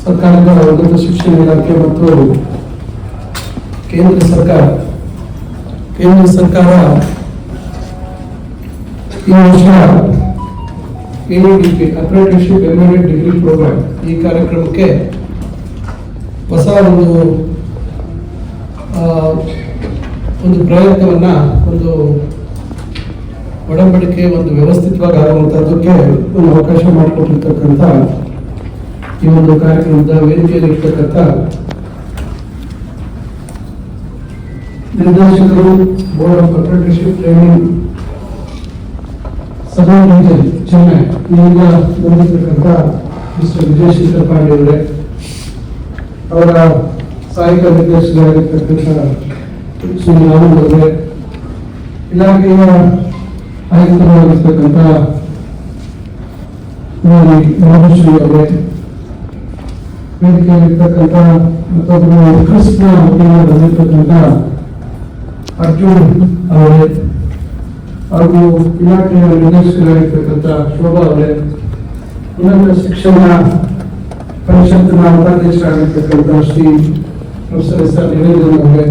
ಸರ್ಕಾರದ ಉನ್ನತ ಶಿಕ್ಷಣ ಇಲಾಖೆ ಮತ್ತು ಕೇಂದ್ರ ಸರ್ಕಾರ ಈ ವರ್ಷ AEDP ಅಪ್ರೆಂಟಿಸ್ಶಿಪ್ ಎಮ್ಎಲ್ಎಡ್ ಡಿಗ್ರಿ ಪ್ರೋಗ್ರಾಮ್ ಈ ಕಾರ್ಯಕ್ರಮಕ್ಕೆ ಹೊಸ ಒಂದು ಪ್ರಯತ್ನವನ್ನ, ಒಂದು ಒಡಂಬಡಿಕೆ, ಒಂದು ವ್ಯವಸ್ಥಿತವಾಗಿ ಆಗುವಂತಹದ್ದಕ್ಕೆ ಒಂದು ಅವಕಾಶ ಮಾಡಿಕೊಟ್ಟಿರ್ತಕ್ಕಂಥ ಈ ಒಂದು ಕಾರ್ಯಕ್ರಮದ ವೇದಿಕೆಯಲ್ಲಿ ಇರ್ತಕ್ಕಂಥ ನಿರ್ದೇಶಕರು, board of apprenticeship training southern region Chennai ಈಗ ಬಂದಿರತಕ್ಕಂಥ ಮಿಸ್ಟರ್ ವಿಜಯಶೇಖರ್ ಪಾಂಡೆ ಅವರೇ, ಅವರ ಸಹಾಯಕ ನಿರ್ದೇಶಕರಾಗಿರ್ತಕ್ಕಂಥ ಶ್ರೀ ಆನಂದ್ ಅವರೇ, ಇಲಾಖೆಯ ಆಯುಕ್ತರಾಗಿರ್ತಕ್ಕಂಥ ಮಹೇಶ್ವರಿ ಅವರೇ, ವೇದಿಕೆಯಲ್ಲಿರ್ತಕ್ಕಂಥ ಮತ್ತೊಬ್ಬರು ಕ್ರಿಸ್ನ ವತಿಯಿಂದ ಬಂದಿರತಕ್ಕಂಥ ಅರ್ಜುನ್ ಅವರೇ, ಹಾಗೂ ಇಲಾಖೆಯ ನಿರ್ದೇಶಕರಾಗಿರ್ತಕ್ಕಂಥ ಶೋಭಾ ಅವರೇ, ಉನ್ನತ ಶಿಕ್ಷಣ ಪರಿಷತ್ತಿನ ಉಪಾಧ್ಯಕ್ಷರಾಗಿರ್ತಕ್ಕಂಥ Shri professor S R Nivedan ಅವರೇ,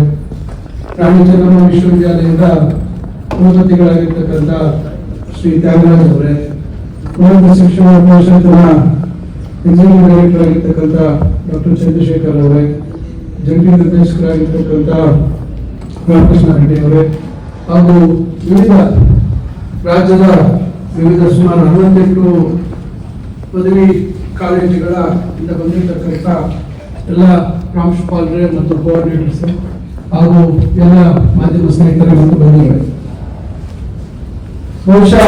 ರಾಣಿ ಚೆನ್ನಮ್ಮ ವಿಶ್ವವಿದ್ಯಾಲಯದ ಕುಲಪತಿಗಳಾಗಿರ್ತಕ್ಕಂಥ ಶ್ರೀ ತ್ಯಾಗರಾಜ್ ಅವರೇ, ಉನ್ನತ ಶಿಕ್ಷಣ ಪರಿಷತ್ತಿನ ಎಕ್ಸಿಕ್ಯೂಟಿವ್ ಡೈರೆಕ್ಟರ್ ಆಗಿರ್ತಕ್ಕಂಥ ಡಾಕ್ಟರ್ ಚಂದ್ರಶೇಖರ್ ಅವರೇ, ಜಂಟಿ ನಿರ್ದೇಶಕರಾಗಿರ್ತಕ್ಕಂಥ ರಾಮಕೃಷ್ಣ ರೆಡ್ಡಿ ಅವರೇ, ಹಾಗೂ ವಿವಿಧ ರಾಜ್ಯದ ಸುಮಾರು 48 ಪದವಿ ಕಾಲೇಜುಗಳ ಇಂದ ಬಂದಿರತಕ್ಕಂಥ ಎಲ್ಲ ಪ್ರಾಂಶುಪಾಲರೇ ಮತ್ತು ಕೋಆರ್ಡಿನೇಟರ್ಸ್ ಹಾಗೂ ಎಲ್ಲ ಮಾಧ್ಯಮ ಸ್ನೇಹಿತರೇ ಮತ್ತು ಬಂದಿದ್ದಾರೆ. ಬಹುಶಃ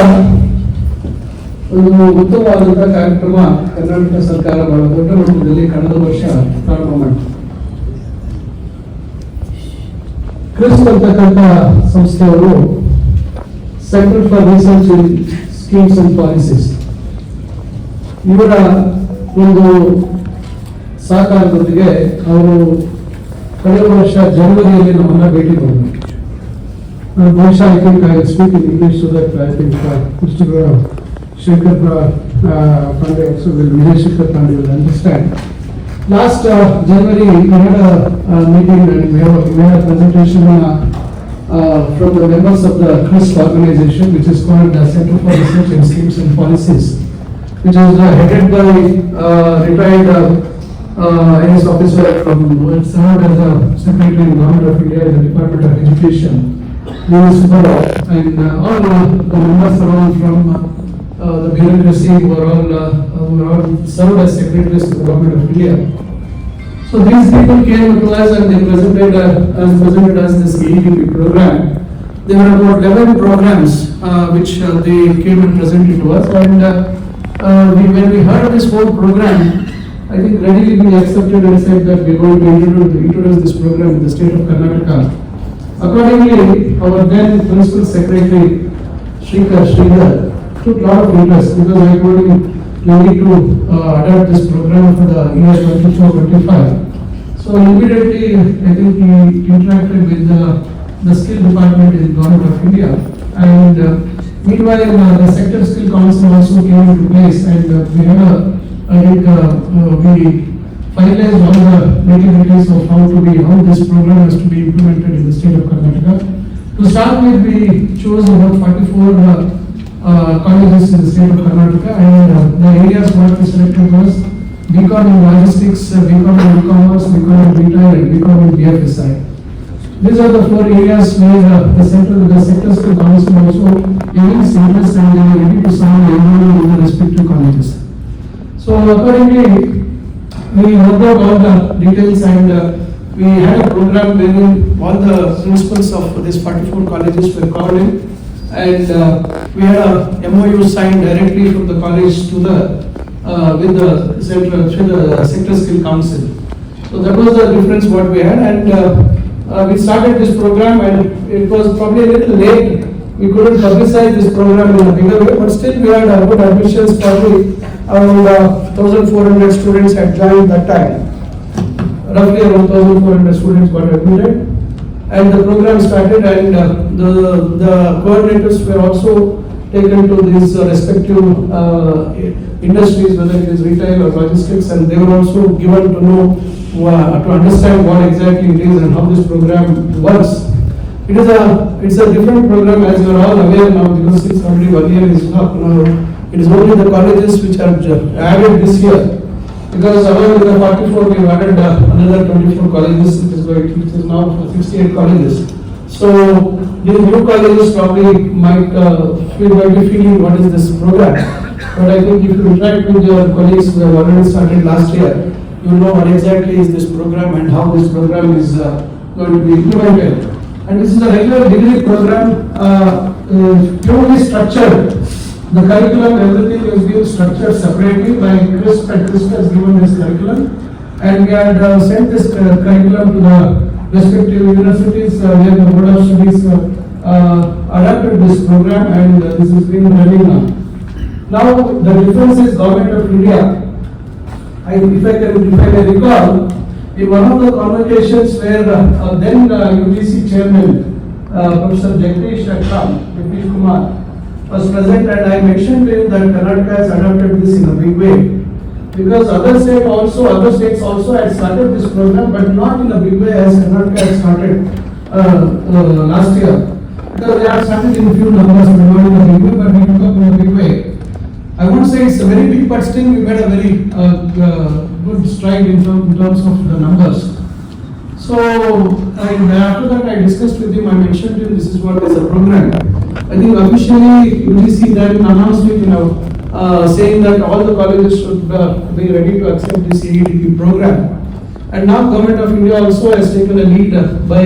ಒಂದು ಉತ್ತಮವಾದಂತಹ ಕಾರ್ಯಕ್ರಮ ಕರ್ನಾಟಕ ಸರ್ಕಾರ ಬಹಳ ದೊಡ್ಡ ಮಟ್ಟದಲ್ಲಿ ಕಳೆದ ವರ್ಷ ಪ್ರಾರಂಭ ಮಾಡಿತು. ಕ್ರಿಸ್ಟ್ ಅಂತಕ್ಕಂಥ ಸಂಸ್ಥೆಯವರು centre for research in schemes and policies ಇವರ ಒಂದು ಸಹಕಾರದೊಂದಿಗೆ ಅವರು ಕಳೆದ ವರ್ಷ ಜನವರಿಯಲ್ಲಿ ನಮ್ಮನ್ನ ಭೇಟಿ ಬಂದರು. ಬಹುಶಃ I think I speak in English so that I think Mr. Shekhar Pandey also will, Vijay Pandey will understand. Last January we had a meeting and we had a presentation from the members of the CRISP organization, which is called the Center for Research in Schemes and Policies, which is headed by retired IAS officer from served as a secretary in Government of India in the Department of Education, Sudhakar, and all the members around from the bureaucracy who are all served as secretaries to the Government of India. So these people came to us and they presented us this AEDP program. There were about 11 programs which they came and presented to us, and when we heard this whole program, I think readily we accepted and said that we are going to introduce this program in the state of Karnataka. Accordingly, our then Principal Secretary Sridhar took a lot of interest, because I told him we need to adapt this program for the year 2024-25. So immediately, I think he interacted with the skill department in Government of India, and meanwhile the sector skill council also came into place, and we had we finalized all the nitty-gritties of how this program has to be implemented in the state of Karnataka. To start with, we chose about 44 colleges in the state of Karnataka, and the areas what we selected was BCom in logistics, BCom in e-commerce, BCom in retail, and BCom in BFSI. These are the 4 areas where the sector skill council also evinced interest, and they were ready to sign the MoU in the respective colleges. So accordingly, we worked out all the details, and we had a program wherein all the principals of these 44 colleges were called in, and we had a MoU signed directly from the college to the with the sector skill council. So that was the difference what we had, and we started this program, and it was probably a little late. We couldn't publicize this program in a bigger way, but still we had good admissions. Probably around 1,400 students had joined that time. Roughly around 1,400 students got admitted, and the program started, and the coordinators were also taken to these respective industries, whether it is retail or logistics, and they were also given to know to understand what exactly it is and how this program works. It's a different program, as you are all aware now, because it's already 1 year is up now. It is only the colleges which are added this year. Because along with the 44, we have added another 24 colleges, which is now 68 colleges. So these new colleges probably might be feeling what is this program. But I think if you interact with your colleagues who have already started last year, you will know what exactly is this program and how this program is going to be implemented. And this is a regular degree program, purely structured. The curriculum, everything is being structured separately by CRISP, and CRISP has given this curriculum. And we had sent this curriculum to the respective universities where the Board of Studies adapted this program, and this is being running now. Now the difference is Government of India. If I may recall, in one of the convocations where then UGC Chairman Professor Jagdish Kumar was present, and I mentioned to him that Karnataka has adopted this in a big way, because other states also had started this program, but not in a big way as Karnataka had started last year. Because they have started in a few numbers, but not in a big way, but we took up in a big way. I won't say it's a very big, but still we made a very good stride in terms of the numbers. So, and after that I discussed with him, I mentioned to him this is what is the program. I think officially UGC then announced it, saying that all the colleges should be ready to accept this AEDP program. And now Government of India also has taken a lead by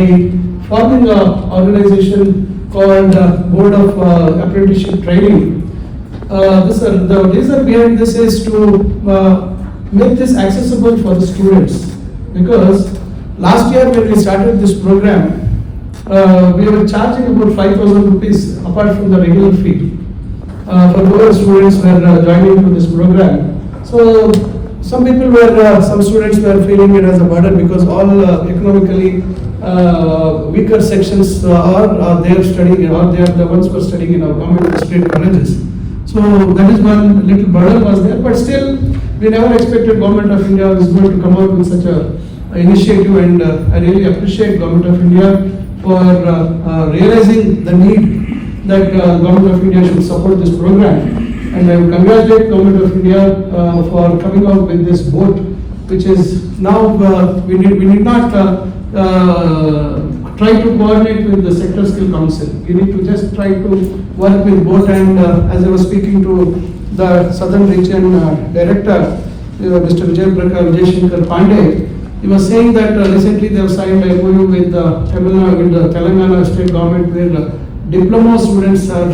forming an organization called Board of Apprenticeship Training. The reason behind this is to make this accessible for the students, because last year when we started this program, we were charging about 5,000 rupees apart from the regular fee for whoever students were joining to this program. So some students were feeling it as a burden, because all economically weaker sections are there studying, or they are the ones who are studying in our government and state colleges. So that is one little burden was there, but still we never expected Government of India was going to come out with such a initiative, and I really appreciate Government of India for realizing the need that Government of India should support this program. And I congratulate Government of India for coming out with this board, which is now we need not try to coordinate with the Sector Skill Council. We need to just try to work with both. And as I was speaking to the Southern Region Director, Mr. Vijay Shankar Pandey, he was saying that recently they have signed a MoU with the Telangana state government, where diploma students are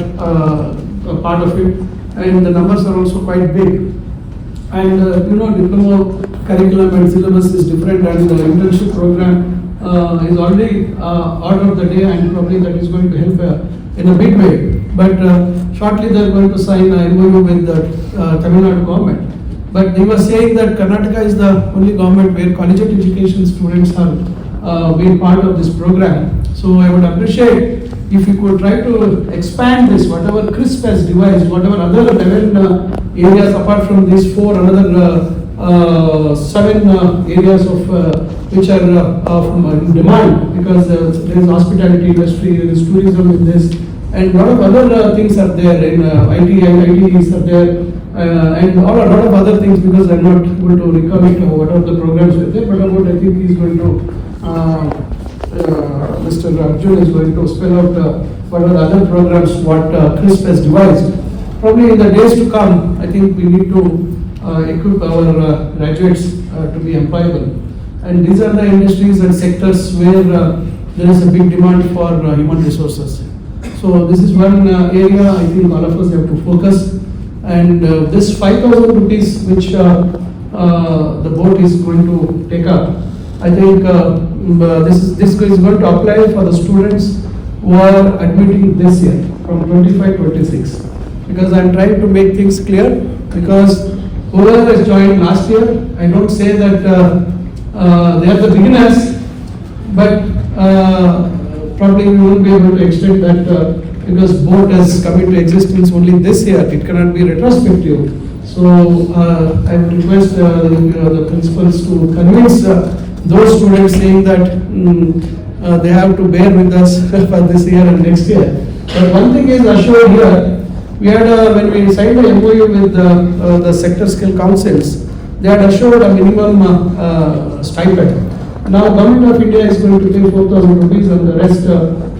a part of it, and the numbers are also quite big. And diploma curriculum and syllabus is different, and the internship program is already order of the day, and probably that is going to help in a big way. But shortly they are going to sign a MoU with the Tamil Nadu government. But they were saying that Karnataka is the only government where collegiate education students are being part of this program. So I would appreciate if you could try to expand this, whatever CRISP has devised, whatever other 11 areas apart from these 4, another 7 areas of which are in demand, because there is hospitality industry, there is tourism in this, and a lot of other things are there in ITs are there. And a lot of other things, because I'm not able to recall it, what are the programs were there, but about I think he's going to, Mr. Arjun is going to spell out what are the other programs, what CRISP has devised. Probably in the days to come, I think we need to equip our graduates to be employable. And these are the industries and sectors where there is a big demand for human resources. So this is one area I think all of us have to focus. And this 5,000 rupees which the board is going to take up, I think this is going to apply for the students who are admitting this year from 25-26. Because I am trying to make things clear, because whoever has joined last year, I don't say that they are the beginners, but probably we won't be able to extend that because board has come into existence only this year. It cannot be retrospective. So I would request the principals to convince those students, saying that they have to bear with us for this year and next year. But one thing is assured here, we had when we signed the MoU with the sector skill councils, they had assured a minimum stipend. Now Government of India is going to pay 4,000 rupees, and the rest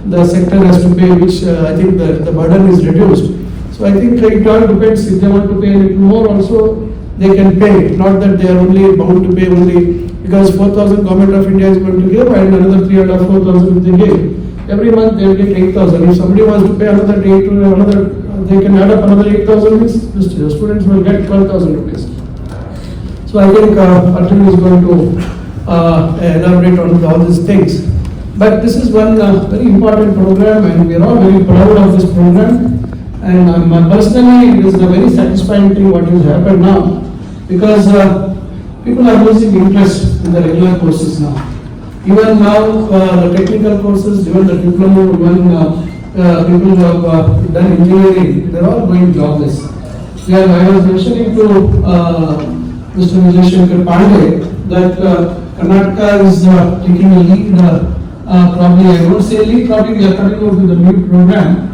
the sector has to pay, which I think the burden is reduced. So I think it all depends. If they want to pay a little more also, they can pay. Not that they are only bound to pay only because 4,000 Government of India is going to give, and another 3,500 or 4,000 if they give. Every month they will get 8,000. If somebody wants to pay another 8 to another, they can add up another 8,000. Means the students will get 12,000 rupees. So I think Arjun is going to elaborate on all these things. But this is one very important program, and we are all very proud of this program. And personally, it is a very satisfying thing what has happened now, because people are losing interest in the regular courses now. Even now, the technical courses, even the diploma, even people who have done engineering, they are all going jobless. I was mentioning to Mr. Vijay Shankar Pandey that Karnataka is taking a lead, probably, I won't say lead, probably we are coming out with a new program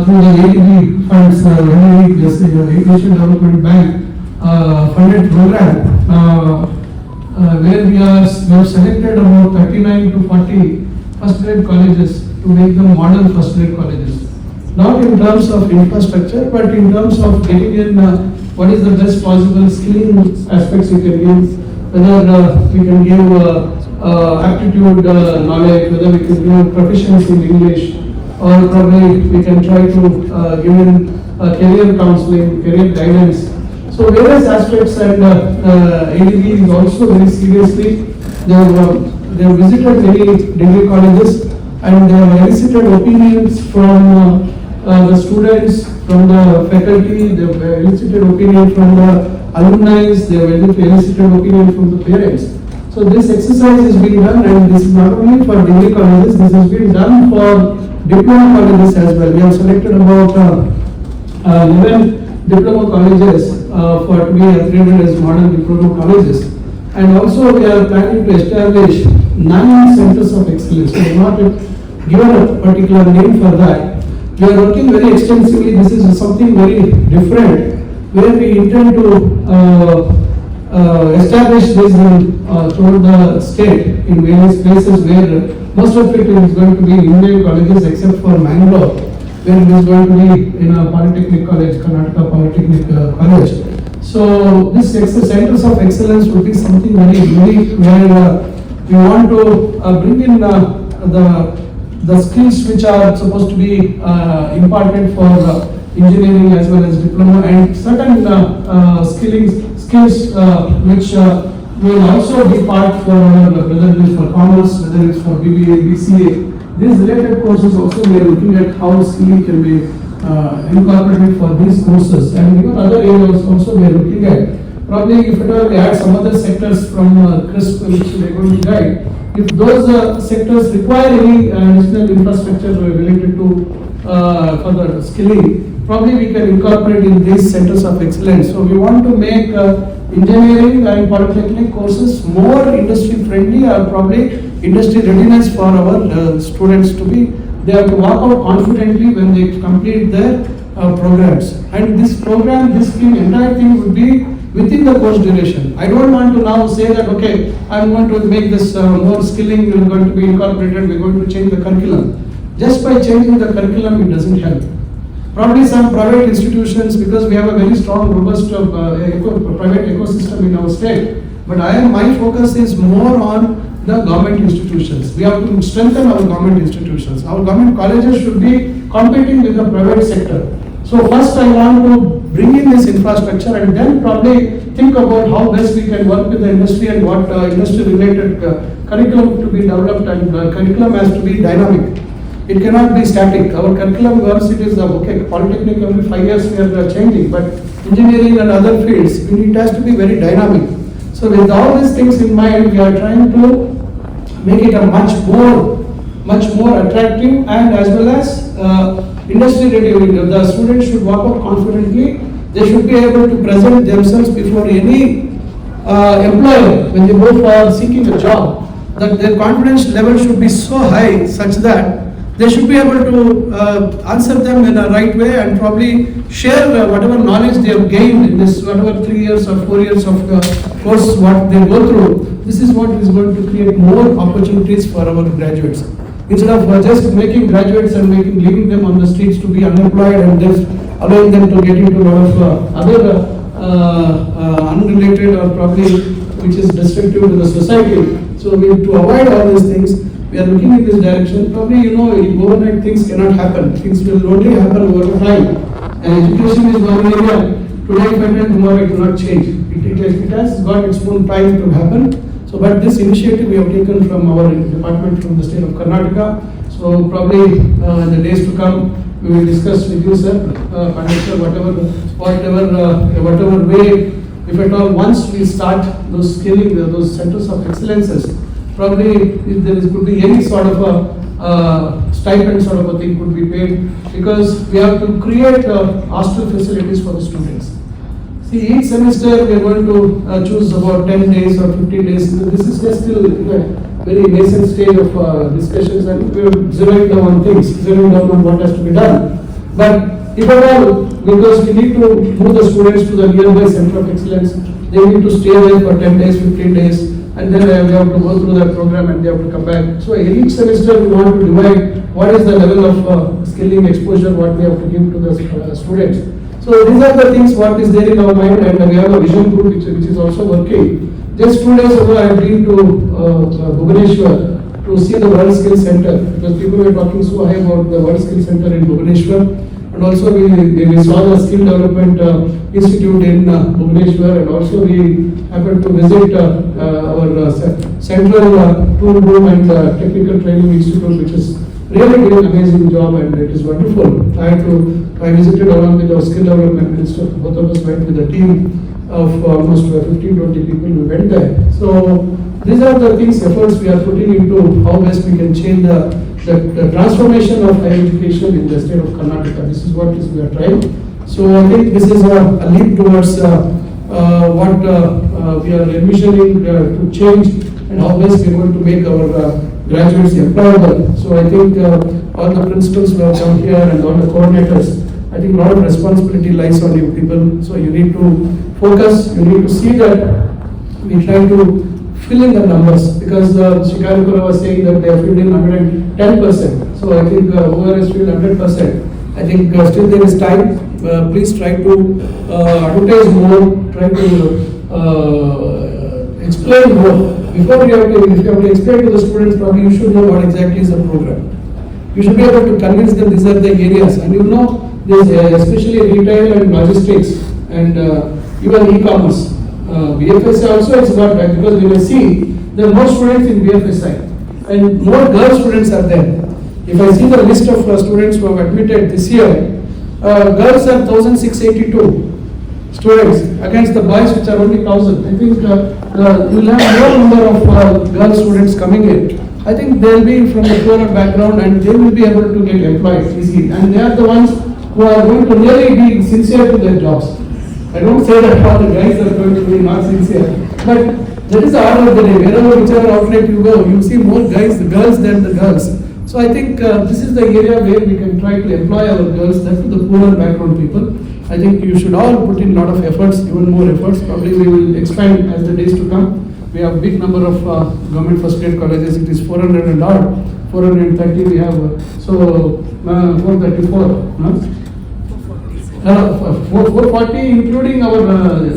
through the AEDP funds, Education Development Bank funded program, where we have selected about 39 to 40 first grade colleges to make them model first grade colleges. Not in terms of infrastructure, but in terms of getting in what is the best possible skilling aspects we can give, whether we can give aptitude knowledge, whether we can give proficiency in English, or probably we can try to give in career counseling, career guidance. So various aspects, and AEDP is also very seriously, they have visited many degree colleges, and they have elicited opinions from the students, from the faculty, they have elicited opinion from the alumni, they have elicited opinion from the parents. So this exercise is being done, and this is not only for degree colleges, this has been done for diploma colleges as well. We have selected about 11 diploma colleges for to be upgraded as model diploma colleges. And also we are planning to establish 9 centers of excellence. We have not given a particular name for that. We are working very extensively. This is something very different, where we intend to establish this throughout the state in various places, where most of it is going to be Indian colleges except for Mangalore, where it is going to be in a polytechnic college, Karnataka Polytechnic College. So this centers of excellence would be something very unique, where we want to bring in the skills which are supposed to be imparted for engineering as well as diploma, and certain skills which will also be part for whether it is for commerce, whether it's for BBA, BCA. These related courses also we are looking at how skilling can be incorporated for these courses, and even other areas also we are looking at. Probably if at all we add some other sectors from CRISP which we are going to guide, if those sectors require any additional infrastructure related to further skilling, probably we can incorporate in these centers of excellence. So we want to make engineering and polytechnic courses more industry friendly, or probably industry readiness for our students to be. They have to walk out confidently when they complete their programs. And this program, this thing, entire thing would be within the course duration. I don't want to now say that, okay, I'm going to make this more skilling, we're going to be incorporated, we're going to change the curriculum. Just by changing the curriculum, it doesn't help. Probably some private institutions, because we have a very strong, robust private ecosystem in our state. But my focus is more on the government institutions. We have to strengthen our government institutions. Our government colleges should be competing with the private sector. So first I want to bring in this infrastructure, and then probably think about how best we can work with the industry and what industry related curriculum to be developed, and curriculum has to be dynamic. It cannot be static. Our curriculum, once it is okay, polytechnic every 5 years we are changing, but engineering and other fields, it has to be very dynamic. So with all these things in mind, we are trying to make it a much more attractive, and as well as industry ready. The students should walk out confidently. they should be able to present themselves before any employer when they go for seeking a job, that their confidence level should be so high such that they should be able to answer them in a right way and probably share whatever knowledge they have gained in this whatever 3 years or 4 years of course what they go through. This is what is going to create more opportunities for our graduates. Instead of just making graduates and leaving them on the streets to be unemployed and just allowing them to get into a lot of other unrelated or probably which is destructive to the society. So to avoid all these things, we are looking in this direction. Probably overnight things cannot happen. Things will only happen over time. And education is one area. Today if I tell, tomorrow it will not change. It has got its own time to happen. So, but this initiative we have taken from our department from the state of Karnataka. So probably in the days to come, we will discuss with you, sir, conductor, whatever way, if at all, once we start those skilling, those centers of excellences, probably if there could be any sort of a stipend sort of a thing could be paid, because we have to create hostel facilities for the students. See, each semester we are going to choose about 10 days or 15 days. This is just still a very nascent stage of discussions, and we are zeroing down on things, zeroing down on what has to be done. But if at all, because we need to move the students to the nearby center of excellence, they need to stay there for 10 days, 15 days, and then we have to go through that program and they have to come back. So each semester we want to divide what is the level of skilling exposure, what we have to give to the students. So these are the things what is there in our mind, and we have a vision group which is also working. Just 2 days ago I have been to Bhubaneswar to see the World Skills Center, because people were talking so high about the World Skills Center in Bhubaneswar. And also we saw the Skill Development Institute in Bhubaneswar, and also we happened to visit our Central Tool Room and Technical Training Institute, which is really doing an amazing job, and it is wonderful. I visited along with our Skill Development Minister. Both of us went with a team of almost 15-20 people. We went there. So these are the things, efforts we are putting into how best we can change the transformation of higher education in the state of Karnataka. This is what we are trying. So I think this is a leap towards what we are envisioning to change, and how best we are going to make our graduates employable. So I think all the principals who have come here and all the coordinators, I think a lot of responsibility lies on you people. So you need to focus, you need to see that we try to fill in the numbers, because Shikarikura was saying that they have filled in 110%. So I think whoever has filled 100%, I think still there is time. Please try to advertise more, try to explain more. Before if you have to explain to the students, probably you should know what exactly is the program. You should be able to convince them these are the areas, and there's especially retail and logistics and even e-commerce. BFSI also is not bad, because we will see there are more students in BFSI and more girl students are there. If I see the list of students who have admitted this year, girls are 1,682 students against the boys which are only 1,000. I think you will have more number of girl students coming in. I think they will be from the poorer background, and they will be able to get employed easily, and they are the ones who are going to really be sincere to their jobs. I don't say that all the guys are going to be not sincere, but that is the order of the day. Wherever, whichever outlet you go, you see more guys, the girls than the girls. So I think this is the area where we can try to employ our girls, that's the poorer background people. I think you should all put in a lot of efforts, even more efforts. Probably we will expand as the days to come. We have a big number of government first grade colleges. It is 400 and odd, 430 we have. So 434. 440 including our other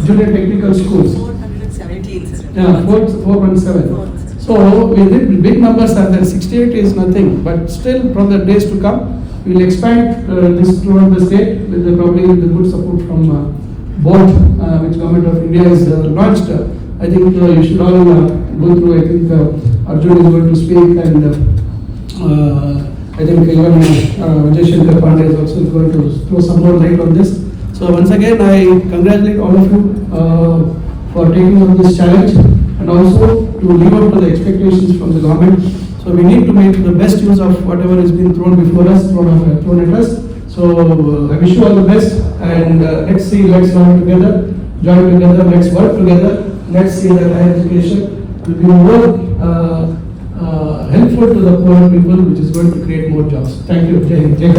junior technical schools. 417. Yeah, 417. So we did big numbers, and then 68 is nothing. But still, from the days to come, we will expand this throughout the state with probably with the good support from Board, which Government of India has launched. I think you should all go through. I think Arjun is going to speak, and I think even Vijay Shankar Pandey is also going to throw some more light on this. So once again, I congratulate all of you for taking on this challenge, and also to live up to the expectations from the government. So we need to make the best use of whatever is being thrown before us, thrown at us. So I wish you all the best, and let's see, let's learn together, join together, let's work together. Let's see that higher education will be more helpful to the poor people, which is going to create more jobs. Thank you. Jai Hind. Jai Hind.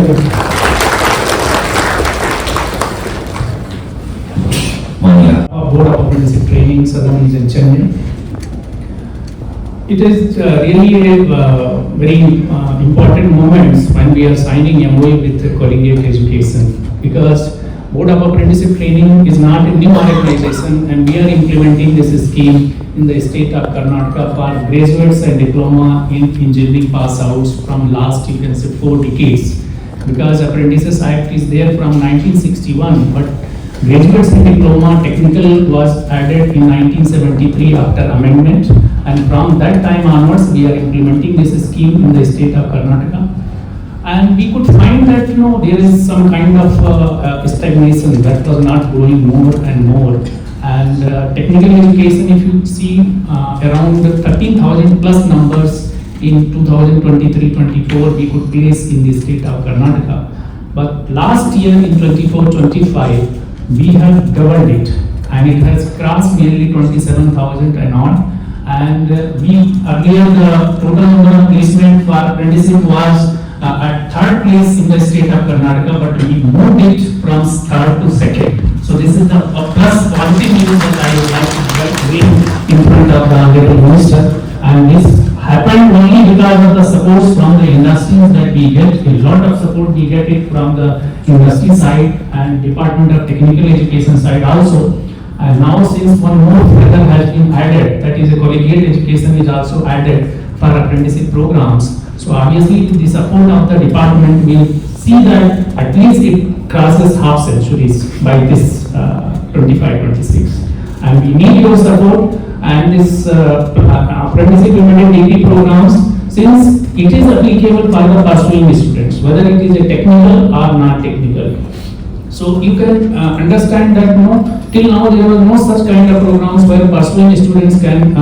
Board of Apprenticeship Training, Southern Region, Chennai. It is really a very important moments when we are signing MoU with collegiate education, because Board of Apprenticeship Training is not a new organization, and we are implementing this scheme in the state of Karnataka for graduates and diploma in engineering pass outs from last, you can say, 4 decades. Because Apprentices Act is there from 1961, but graduates and diploma technical was added in 1973 after amendment, and from that time onwards we are implementing this scheme in the state of Karnataka. And we could find that there is some kind of stagnation that was not growing more and more. And technical education, if you see around 13,000 plus numbers in 2023-24 we could place in the state of Karnataka. But last year in 24-25 we have doubled it, and it has crossed nearly 27,000 and on. And we earlier the total number of placement for apprenticeship was at 3rd place in the state of Karnataka, but we moved it from 3rd to 2nd. So this is the plus positive news that I would like to bring in front of the Hon'ble Minister. And this happened only because of the support from the industries that we get. A lot of support we get it from the industry side and Department of Technical Education side also. And now since one more feather has been added, that is a collegiate education is also added for apprenticeship programs. So obviously the support of the department will see that at least it crosses half centuries by this 25-26. And we need your support. And this apprenticeship embedded degree programs, since it is applicable for the pursuing students, whether it is a technical or not technical. So you can understand that till now there was no such kind of programs where pursuing students can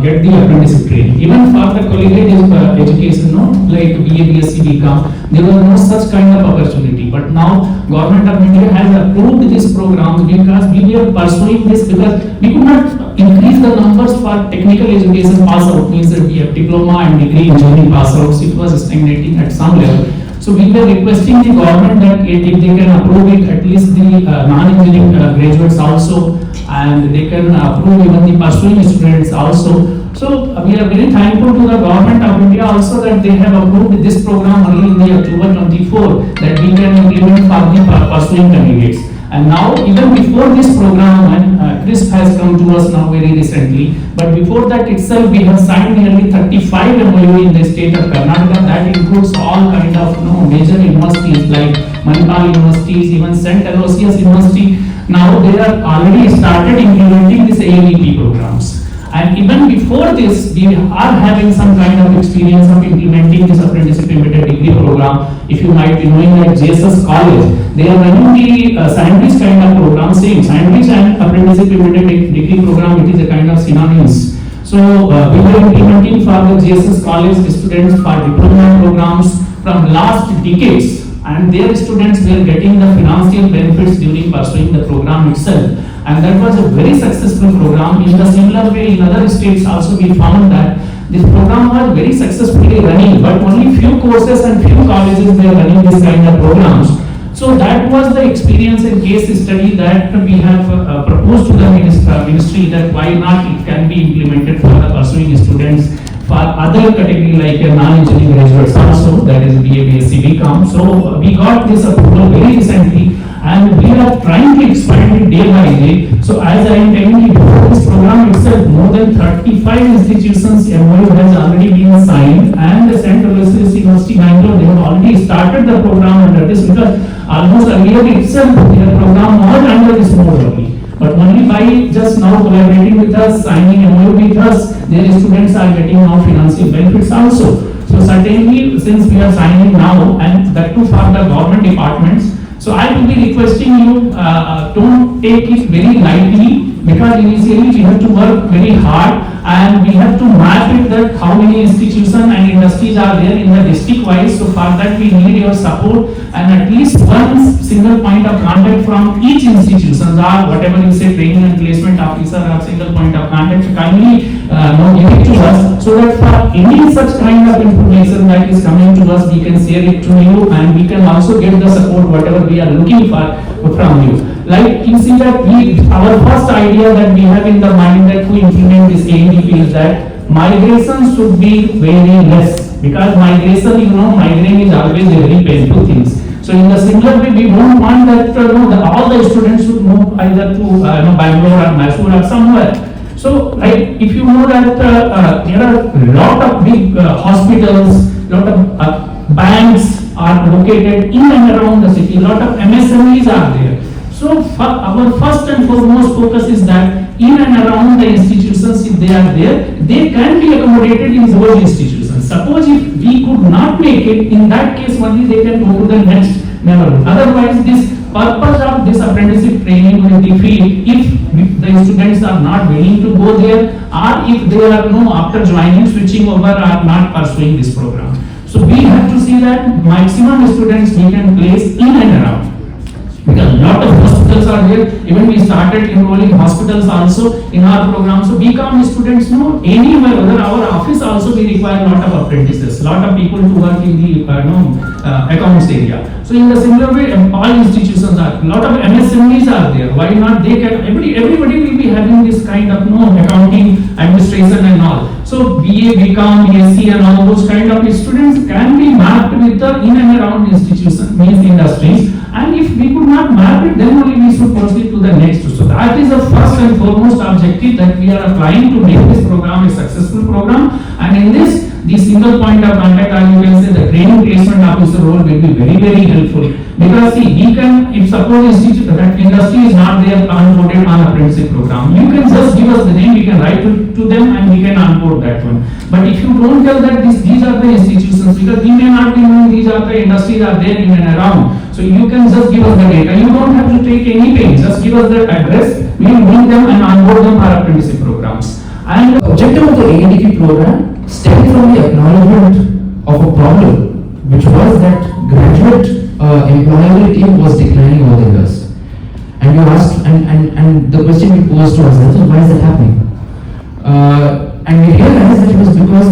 get the apprenticeship training. Even for the collegiate education, like BA, BSc, BCom, there was no such kind of opportunity. But now Government of India has approved this program because we were pursuing this, because we could not increase the numbers for technical education pass out, means that we have diploma and degree engineering pass outs. It was stagnating at some level. So we were requesting the government that if they can approve it, at least the non-engineering graduates also, and they can approve even the pursuing students also. So we are very thankful to the government of India also that they have approved this program only in the October 24 that we can implement for the pursuing candidates. And now even before this program, and CRISP has come to us now very recently, but before that itself we have signed nearly 35 MoU in the state of Karnataka. That includes all kind of major universities like Manipal universities, even St. Aloysius University. Now they are already started implementing this AEDP programs. And even before this, we are having some kind of experience of implementing this apprenticeship embedded degree program. If you might be knowing that JSS College, they are running the scientist kind of program, same scientist and apprenticeship embedded degree program, it is a kind of synonyms. So we were implementing for the JSS College students for diploma programs from last decades, and their students were getting the financial benefits during pursuing the program itself. And that was a very successful program. In the similar way, in other states also we found that this program was very successfully running, but only few courses and few colleges were running this kind of programs. So that was the experience and case study that we have proposed to the ministry that why not it can be implemented for the pursuing students for other category like non-engineering graduates also, that is BA, BSc, BCom. So we got this approval very recently, and we are trying to expand it day by day. So as I am telling you, before this program itself, more than 35 institutions MoU has already been signed, and the St. Aloysius University Bangalore, they have already started the program under this, because almost earlier itself their program was under this mode only. But only by just now collaborating with us, signing MoU with us, their students are getting now financial benefits also. So certainly, since we are signing now, and that too for the government departments, so I will be requesting you don't take it very lightly, because because initially we have to work very hard and we have to map it that how many institutions and industries are there in the district wise. So for that we need your support and at least one single point of contact from each institution or whatever you say, training and placement officer or single point of contact, kindly give it to us so that for any such kind of information that is coming to us, we can share it to you and we can also get the support whatever we are looking for from you. Like you see that our first idea that we have in the mind that we implement this AEDP is that migration should be very less, because migration, migraine is always a very painful thing. So in the similar way, we don't want that all the students should move either to Bangalore or Mysore or somewhere. So like if you know that there are a lot of big hospitals, lot of banks are located in and around the city, lot of MSMEs are there. So our first and foremost focus is that in and around the institutions, if they are there, they can be accommodated in those institutions. Suppose if we could not make it, in that case only they can go to the next level. Otherwise, this purpose of this apprenticeship training will defeat if the students are not willing to go there or if they are after joining, switching over or not pursuing this program. So we have to see that maximum students we can place in and around. Because a lot of hospitals are there. Even we started enrolling hospitals also in our program. So BCom students know anywhere, whether our office also we require a lot of apprentices, lot of people to work in the accounts area. So in the similar way, all institutions are, a lot of MSMEs are there. Why not? They can, everybody will be having this kind of accounting, administration and all. So BA, BCom, BSc and all those kind of students can be mapped with the in and around institution, means industries. And if we could not map it, then only we should proceed to the next. So that is the first and foremost objective that we are applying to make this program a successful program. And in this, the single point of contact, or you can say the training placement officer role will be very, very helpful. Because see, we can, if suppose that industry is not there onboarded on apprenticeship program, you can just give us the name, we can write to them and we can onboard that one. But if you don't tell that these are the institutions, because we may not be knowing these are the industries are there in and around. So you can just give us the data. You don't have to take any pain. Just give us the address. We will bring them and onboard them for apprenticeship programs. And the objective of the AEDP program stemmed from the acknowledgement of a problem, which was that graduate employability was declining over the years. And you asked, and the question we posed to ourselves is, why is that happening? And we realized that it was because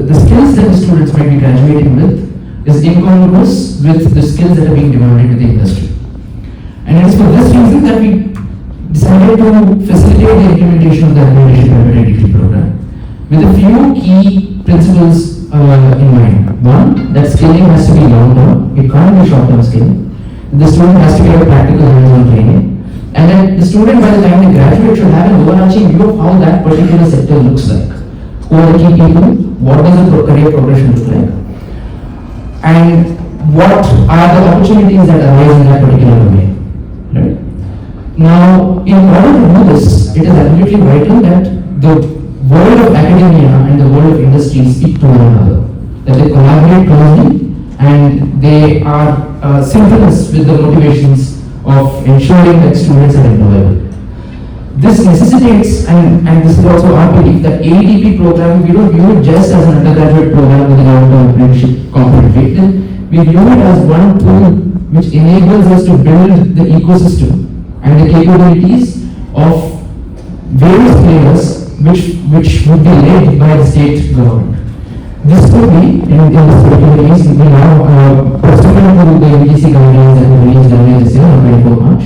the skills that the students might be graduating with is incongruous with the skills that are being demanded in the industry. And it is for this reason that we decided to facilitate the implementation of the AEDP program with a few key principles in mind. One, that skilling has to be long-term, it can't be short-term skilling. The student has to get a practical hands-on training. And then the student, by the time they graduate, should have an overarching view of how that particular sector looks like. Who are the key people? What does the career progression look like? And what are the opportunities that arise in that particular domain? Right? Now, in order to do this, it is absolutely vital that the world of academia and the world of industry speak to one another. That they collaborate closely and they are synchronous with the motivations of ensuring that students are employable. This necessitates, and this is also our belief, that AEDP program, we don't view it just as an undergraduate program with a long-term apprenticeship component. We view it as one tool which enables us to build the ecosystem and the capabilities of various players which would be led by the state government. This could be, in this particular case, we now pursuant to the UGC guidelines and the release earlier this year on 24 March.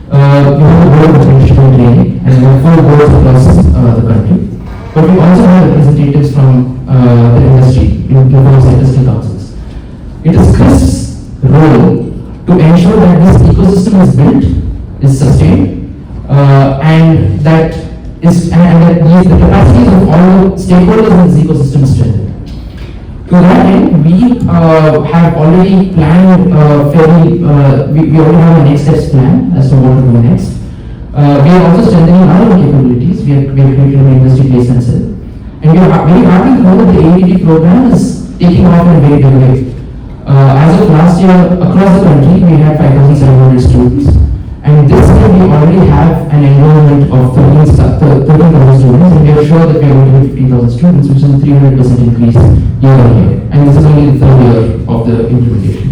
We have the Board of Apprenticeship Training and we have 4 boards across the country. But we also have representatives from the industry in the sector councils. It is CRISP's role to ensure that this ecosystem is built, is sustained, and that the capacities of all stakeholders in this ecosystem is strengthened. To that end, we have already planned we already have a next steps plan as to what to do next. We are also strengthening our own capabilities. We are creating an industry placement cell. And we are very happy to know that the AEDP program is taking off in a very big way. As of last year, across the country, we had 5,700 students. And And this year we already have an enrollment of 13,000 students, and we are sure that we are going to hit 15,000 students, which is a 300% increase year on year. And this is only the third year of the implementation.